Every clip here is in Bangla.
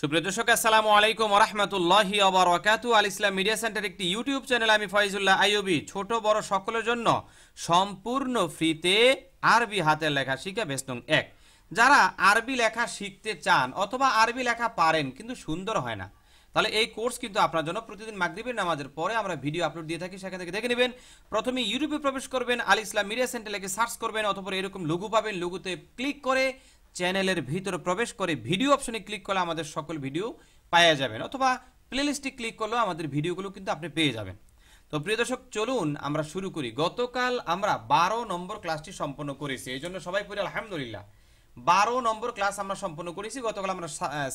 সুপ্রিয় দর্শক আসসালামু আলাইকুম ওয়া রাহমাতুল্লাহি ওয়া বারাকাতুহু। আল ইসলাম মিডিয়া সেন্টার একটি ইউটিউব চ্যানেল। আমি ফয়জুল্লাহ আইয়ুবী ছোট বড় সকলের জন্য সম্পূর্ণ ফ্রিতে আরবি হাতের লেখা শিক্ষা বেস নং 1। যারা আরবি লেখা শিখতে চান অথবা আরবি লেখা পারেন কিন্তু সুন্দর হয় না, তাহলে এই কোর্স কিন্তু আপনার জন্য প্রতিদিন মাগরিবের নামাজের পরে আমরা ভিডিও আপলোড দিয়ে থাকি, সেখান থেকে দেখে নেবেন। প্রথমে ইউটিউবে প্রবেশ করবেন, আল ইসলাম মিডিয়া সেন্টার লিখে সার্চ করবেন, অথবা এরকম লোগো পাবেন, লোগোতে ক্লিক করে চ্যানেলের ভিতরে প্রবেশ করে ভিডিও অপশনে ক্লিক করলে আমাদের সকল ভিডিও পাওয়া যাবেন, অথবা প্লেলিস্টে ক্লিক করলেও আমাদের ভিডিওগুলো কিন্তু আপনি পেয়ে যাবেন। তো প্রিয় দর্শক চলুন আমরা শুরু করি। গতকাল আমরা 12 নম্বর ক্লাসটি সম্পন্ন করেছি, এই জন্য সবাই পড়ি আলহামদুলিল্লাহ। 12 নম্বর ক্লাস আমরা সম্পন্ন করেছি। গতকাল আমরা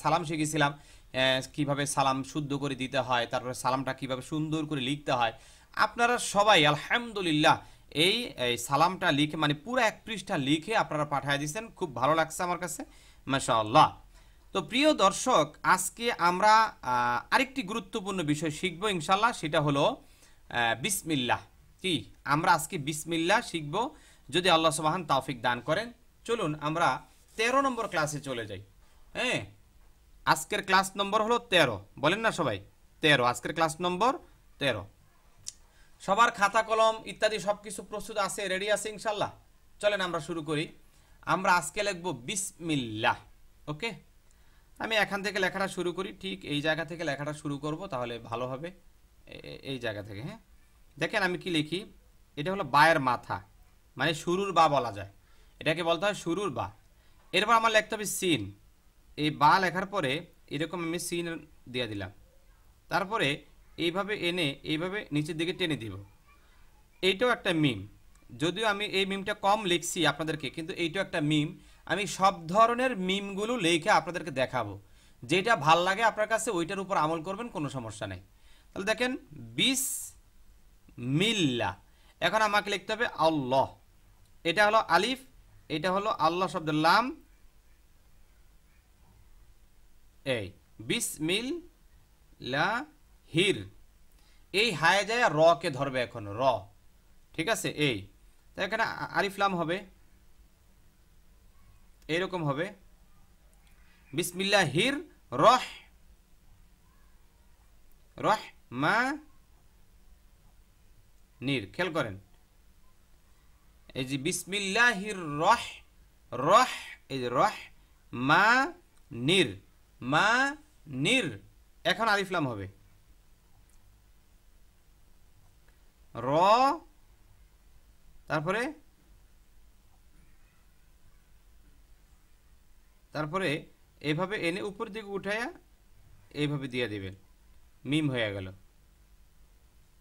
সালাম শিখেছিলাম, কিভাবে সালাম শুদ্ধ করে দিতে হয়, তারপরে সালামটা কিভাবে সুন্দর করে লিখতে হয়। আপনারা সবাই আলহামদুলিল্লাহ এই সালামটা লিখে মানে পুরো এক পৃষ্ঠা লিখে আপনারা পাঠিয়ে দিয়েছেন, খুব ভালো লাগছে আমার কাছে, মাশাআল্লাহ। তো প্রিয় দর্শক আজকে আমরা আরেকটি গুরুত্বপূর্ণ বিষয় শিখব ইনশাআল্লাহ, সেটা হলো বিসমিল্লাহ। কি আমরা আজকে বিসমিল্লাহ শিখব যদি আল্লাহ সুবহান তৌফিক দান করেন। চলুন আমরা 13 নম্বর ক্লাসে চলে যাই। হ্যাঁ, আজকের ক্লাস নম্বর হলো 13, বলেন না সবাই 13, আজকের ক্লাস নম্বর 13। সবার খাতা কলম ইত্যাদি সবকিছু প্রস্তুত আছে, রেডি আছে ইনশাআল্লাহ? চলেন আমরা শুরু করি। আমরা আজকে লিখব বিসমিল্লাহ। ওকে, আমি এখান থেকে লেখাটা শুরু করি, ঠিক এই জায়গা থেকে লেখাটা শুরু করব, তাহলে ভালো হবে। এই জায়গা থেকে। হ্যাঁ, দেখেন আমি কি লিখি, এটা হলো বায়ের মাথা, মানে শুরুর বা বলা যায়, এটাকে বলতে হয় শুরুর বা। এরপর আমার লিখতে হবে সিন, এই বা লেখার পরে এরকম আমি সিন দিয়ে দিলাম, তারপরে এইভাবে এনে এইভাবে নিচের দিকে টেনে দিব। এইটাও একটা মিম, যদিও আমি এই মিমটা কম লিখছি আপনাদেরকে, কিন্তু এইটাও একটা মিম। আমি সব ধরনের মিমগুলো লিখে আপনাদেরকে দেখাবো, যেটা ভাল লাগে আপনার কাছে ওইটার উপর আমল করবেন, কোনো সমস্যা নেই। তাহলে দেখেন বিসমিল্লাহ। এখন আমাকে লিখতে হবে আল্লাহ, এটা হলো আলিফ, এটা হলো আল্লাহ শব্দের লাম, এই বিসমিল্লাহির, এই হায় যায় র কে ধরবে এখন, র, ঠিক আছে? এই তো এখানে আলিফ লাম হবে, এইরকম হবে বিসমিল্লাহির রহ রহ মা নির। খেয়াল করেন এই যে বিসমিল্লাহির রহ রহ, এই যে রহ মা নির, মা নির, এখন আলিফ লাম হবে র, তারপরে এইভাবে এনে উপর দিকে উঠায়া এইভাবে দিয়ে দিবেন, মিম হয়ে গেল।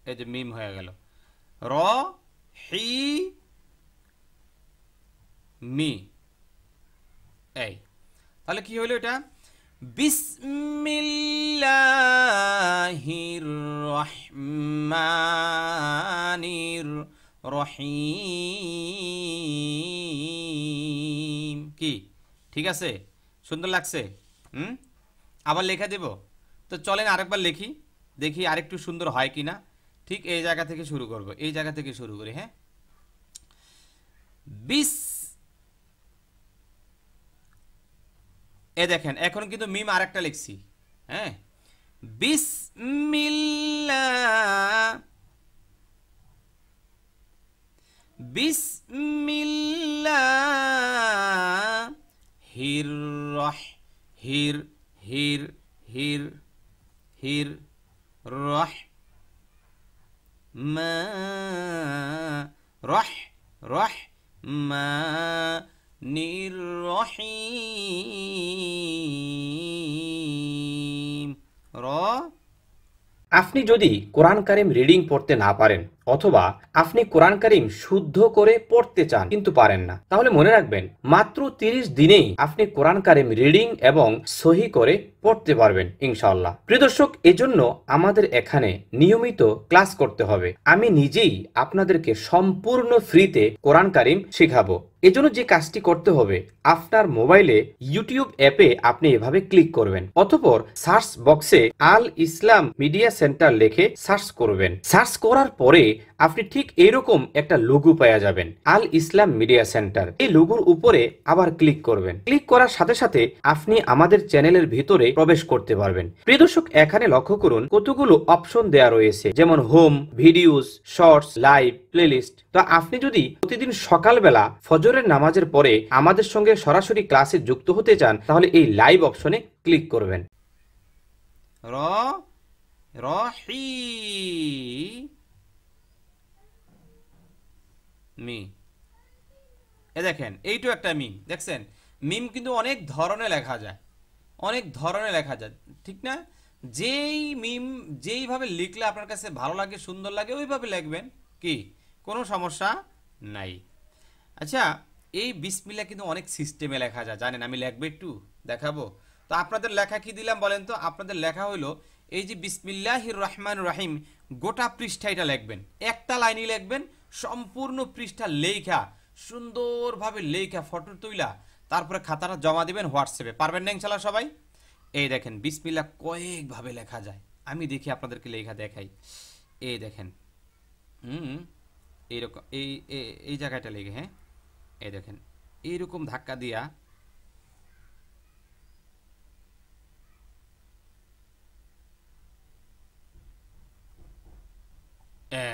এই যে মিম হয়ে গেল, র হি মি। এই তাহলে কি হলো এটা, বিসমিল্লাহির রহমানির রহিম। কি ঠিক আছে? সুন্দর লাগছে? আবার লেখা দেব? তো চলেন আরেকবার লিখি, দেখি আরেকটু সুন্দর হয় কিনা। ঠিক এই জায়গা থেকে শুরু করব, এই জায়গা থেকে শুরু করি। হ্যাঁ, এ দেখেন এখন কিন্তু মিম আরেকটা লিখছি। হ্যাঁ, বিসমিল্লাহ বিসমিল্লাহ হির রহ হির হির হির হির রহ মা রহ রহ মা নির রহিম র। আপনি যদি কোরআন কারিম রিডিং পড়তে না পারেন অথবা আপনি কোরআন কারিম শুদ্ধ করে পড়তে চান কিন্তু পারেন না, তাহলে মনে রাখবেন মাত্র 30 দিনেই আপনি কোরআন কারিম রিডিং এবং সহি করে পড়তে পারবেন ইনশাআল্লাহ। প্রিয় দর্শক, এজন্য আমাদের এখানে নিয়মিত ক্লাস করতে হবে। আমি নিজেই আপনাদেরকে সম্পূর্ণ ফ্রিতে কোরআন কারিম শেখাবো। এজন্য যে কাজটি করতে হবে, আপনার মোবাইলে ইউটিউব অ্যাপে আপনি এভাবে ক্লিক করবেন, অতঃপর সার্চ বক্সে আল ইসলাম মিডিয়া সেন্টার লিখে সার্চ করবেন। সার্চ করার পরে আপনি ঠিক এইরকম একটা লোগো পেয়ে যাবেন, আল ইসলাম মিডিয়া সেন্টার। এই লোগোর উপরে আবার ক্লিক করবেন। ক্লিক করার সাথে সাথে আপনি আমাদের চ্যানেলের ভিতরে প্রবেশ করতে পারবেন। প্রিয় দর্শক, এখানে লক্ষ্য করুন কতগুলো অপশন দেওয়া রয়েছে, যেমন home, videos, shorts, live, playlist. তো আপনি যদি প্রতিদিন সকালবেলা ফজরের নামাজের পরে আমাদের সঙ্গে সরাসরি ক্লাসে যুক্ত হতে চান, তাহলে এই লাইভ অপশনে ক্লিক করবেন। র রহি মি, এ দেখেন এইটু একটা মিম, দেখছেন? মিম কিন্তু অনেক ধরনের লেখা যায়, অনেক ধরনের লেখা যায়, ঠিক না? যেই মিম যেইভাবে লিখলে আপনার কাছে ভালো লাগে, সুন্দর লাগে, ওইভাবে লিখবেন, কি কোনো সমস্যা নাই। আচ্ছা, এই বিসমিল্লাহ কিন্তু অনেক সিস্টেমে লেখা যায়, জানেন? আমি লিখবো, একটু দেখাবো। তো আপনাদের লেখা কি দিলাম বলেন তো? আপনাদের লেখা হইলো এই যে বিসমিল্লাহির রহমান রহিম, গোটা পৃষ্ঠা এটা লিখবেন, একটা লাইনই লিখবেন, সম্পূর্ণ পৃষ্ঠা লেখা, সুন্দরভাবে লেখা, ফটো তুইলা তারপরে খাতাটা জমা দিবেন হোয়াটসঅ্যাপে। পারবেন না ইনশাল্লাহ সবাই? এই দেখেন বিসমিল্লাহ কয়েকভাবে লেখা যায়, আমি দেখি আপনাদেরকে লেখা দেখাই। এই দেখেন, এইরকম এই এই জায়গাটা লেগে, হ্যাঁ, এই দেখেন এইরকম ধাক্কা দিয়া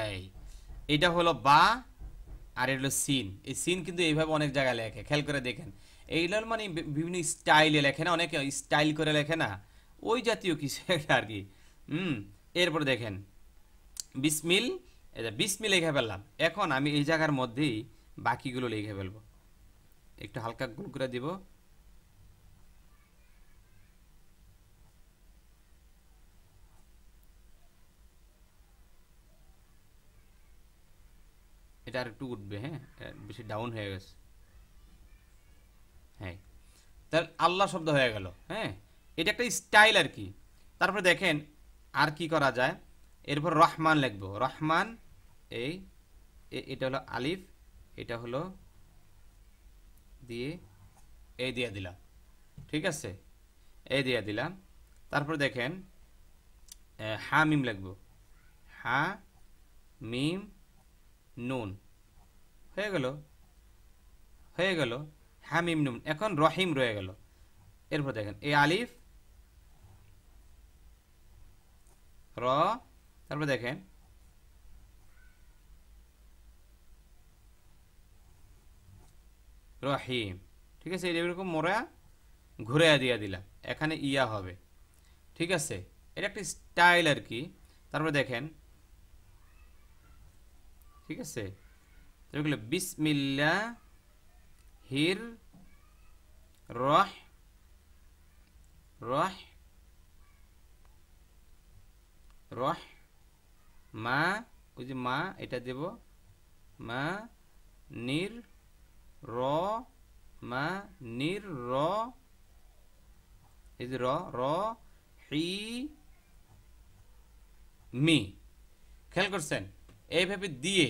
এই, এটা হলো বা, আর এটা হলো সিন। এই সিন কিন্তু এইভাবে অনেক জায়গায় লেখে, খেয়াল করে দেখেন। এইগুলোর মানে বিভিন্ন স্টাইলে লেখে না, অনেকে স্টাইল করে লেখে না, ওই জাতীয় কিছু একটা আর কি। এরপর দেখেন বিসমিল, এটা বিসমিল লিখে ফেললাম। এখন আমি এই জায়গার মধ্যেই বাকিগুলো লিখে ফেলবো, একটু হালকা গুল করে দিব। এটা আর একটু উঠবে, হ্যাঁ, বেশি ডাউন হয়ে গেছে, হ্যাঁ। তাহলে আল্লাহ শব্দ হয়ে গেল, হ্যাঁ, এটা একটা স্টাইল আর কি। তারপরে দেখেন আর কি করা যায়, এরপর রহমান লিখবো, রহমান, এই এটা হলো আলিফ, এটা হলো দিয়ে এই দিয়ে দিলাম, ঠিক আছে, এই দিয়ে দিলাম। তারপর দেখেন হা মিম লিখবো, হা মিম নুন, হয়ে গেল, হয়ে গেল, হা মিম নুন। এখন রহিম রয়ে গেল। এরপর দেখেন এই আলিফ, র, তারপর দেখেন রহিম, ঠিক আছে, এরকম মোরা ঘুরে দিয়া দিলাম, এখানে ইয়া হবে, ঠিক আছে। এটা একটা স্টাইল আর কি। তারপরে দেখেন, ঠিক আছে, এগুলো বিসমিল্লাহ হির রহ রহ রহ মা, ওই যে মা, এটা দেব, মা নির র, মা নির র, এই যে র, র হি মি, খেয়াল করছেন? এইভাবে দিয়ে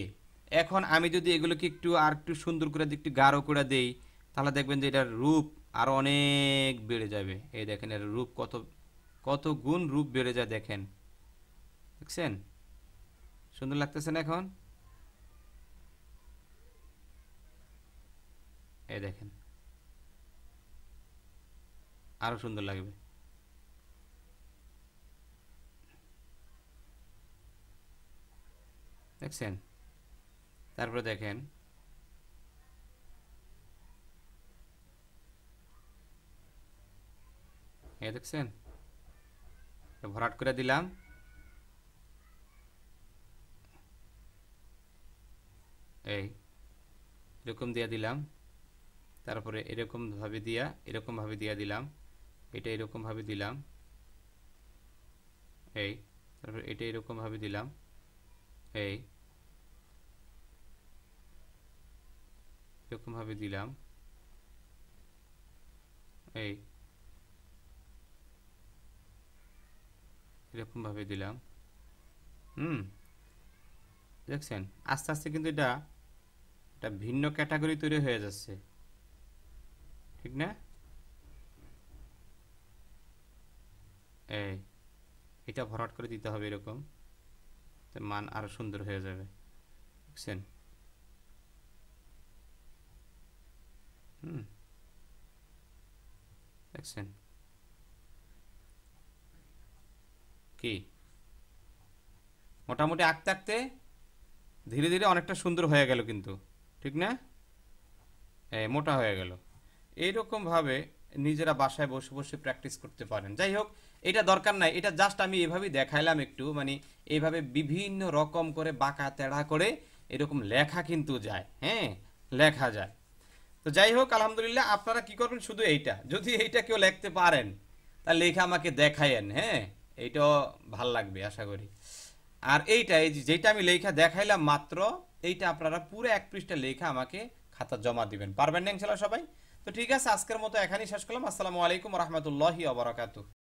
এখন আমি যদি এগুলোকে একটু আর একটু সুন্দর করে একটু গাঢ় করে দেই, তাহলে দেখবেন যে এটার রূপ আরো অনেক বেড়ে যাবে। এই দেখেন এর রূপ কত কত গুণ রূপ বেড়ে যায়, দেখেন, দেখছেন? সুন্দর লাগতেছে না এখন? এই দেখেন আরো সুন্দর লাগবে, দেখছেন? তারপরে দেখেন এই দেখছেন, ভরাট করে দিলাম, এই এরকম দিয়ে দিলাম, তারপরে এরকম ভাবে দিয়া এরকম ভাবে দিয়া দিলাম, এটা এরকম ভাবে দিলাম, এই তারপরে এটা এরকম ভাবে দিলাম, এই এরকম ভাবে দিলাম, এই এরকম ভাবে দিলাম। দেখছেন আস্তে আস্তে কিন্তু এটা একটা ভিন্ন ক্যাটাগরি তৈরি হয়ে যাচ্ছে, ঠিক না? এই এটা ভরাট করে দিতে হবে, এরকম মান আরো সুন্দর হয়ে যাবে। দেখছেন? দেখছেন কি মোটামুটি আঁকতে আঁকতে ধীরে ধীরে অনেকটা সুন্দর হয়ে গেল কিন্তু, ঠিক না? মোটা হয়ে গেল। এইরকম ভাবে নিজেরা বাসায় বসে বসে প্র্যাকটিস করতে পারেন। যাই হোক, এটা দরকার নাই, এটা জাস্ট আমি এভাবেই দেখাইলাম একটু, মানে এইভাবে বিভিন্ন রকম করে বাঁকা তেড়া করে এরকম লেখা কিন্তু যায়, হ্যাঁ, লেখা যায়। তো যাই হোক, আলহামদুলিল্লাহ, আপনারা কি করবেন, শুধু এইটা, যদি এইটা কেউ লিখতে পারেন তাহলে লেখা আমাকে দেখায়েন, হ্যাঁ, এইটাও ভাল লাগবে আশা করি। আর এইটা, এই যেটা আমি লেখা দেখাইলাম মাত্র, এইটা আপনারা পুরো 1 পৃষ্ঠা লেখা আমাকে খাতা জমা দিবেন। পারবেন না ইনশাআল্লাহ সবাই? তো ঠিক আছে, আজকের মতো এখানেই শেষ করলাম। আসসালামু আলাইকুম ওয়া রাহমাতুল্লাহি ওয়া বারাকাতুহু।